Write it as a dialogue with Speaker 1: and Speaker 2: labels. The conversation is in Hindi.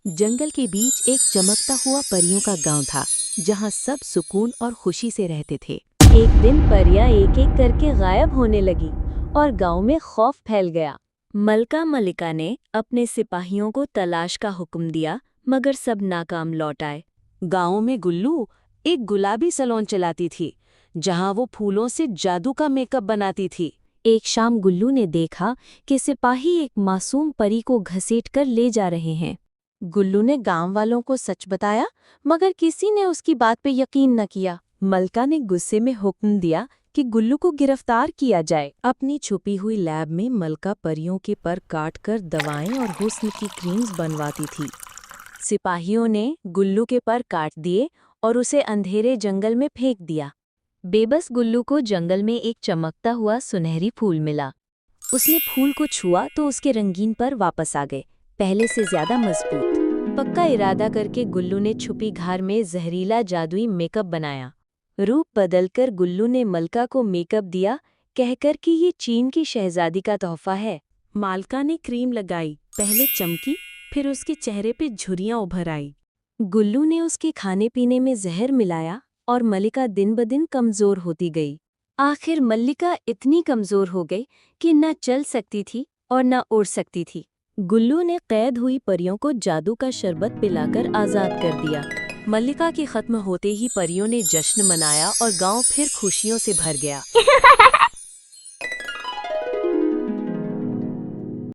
Speaker 1: जंगल के बीच एक चमकता हुआ परियों का गांव था, जहां सब सुकून और खुशी से रहते थे।
Speaker 2: एक दिन परियां एक एक करके गायब होने लगी और गांव में खौफ फैल गया। मलका मलिका ने अपने सिपाहियों को तलाश का हुक्म दिया, मगर सब नाकाम लौट आए।
Speaker 1: गांव में गुल्लू एक गुलाबी सैलून चलाती थी, जहां वो फूलों से जादू का मेकअप बनाती थी।
Speaker 2: एक शाम गुल्लू ने देखा कि सिपाही एक मासूम परी को घसीटकर ले जा रहे हैं।
Speaker 1: गुल्लू ने गांव वालों को सच बताया, मगर किसी ने उसकी बात पे यकीन न किया। मलका ने गुस्से में हुक्म दिया कि गुल्लू को गिरफ्तार किया जाए। अपनी छुपी हुई लैब में मलका परियों के पर काटकर दवाएं और हुस्न की क्रीम्स बनवाती थी। सिपाहियों ने गुल्लू के पर काट दिए और उसे अंधेरे जंगल में फेंक दिया।
Speaker 2: बेबस गुल्लू को जंगल में एक चमकता हुआ सुनहरी फूल मिला। उसने फूल को छुआ तो उसके रंगीन पर वापस आ गए, पहले से ज्यादा मजबूत। पक्का इरादा करके गुल्लू ने छुपी घार में जहरीला जादुई मेकअप बनाया। रूप बदलकर गुल्लू ने मलका को मेकअप दिया, कहकर कि ये चीन की शहजादी का तोहफा है।
Speaker 1: मालका ने क्रीम लगाई, पहले चमकी, फिर उसके चेहरे पे झुर्रियां उभर आई।
Speaker 2: गुल्लू ने उसके खाने पीने में जहर मिलाया और मल्लिका दिन ब दिन कमजोर होती गई। आखिर मल्लिका इतनी कमजोर हो गई कि न चल सकती थी और न उड़ सकती थी। गुल्लू ने कैद हुई परियों को जादू का शरबत पिलाकर आजाद कर दिया।
Speaker 1: मल्लिका के खत्म होते ही परियों ने जश्न मनाया और गांव फिर खुशियों से भर गया।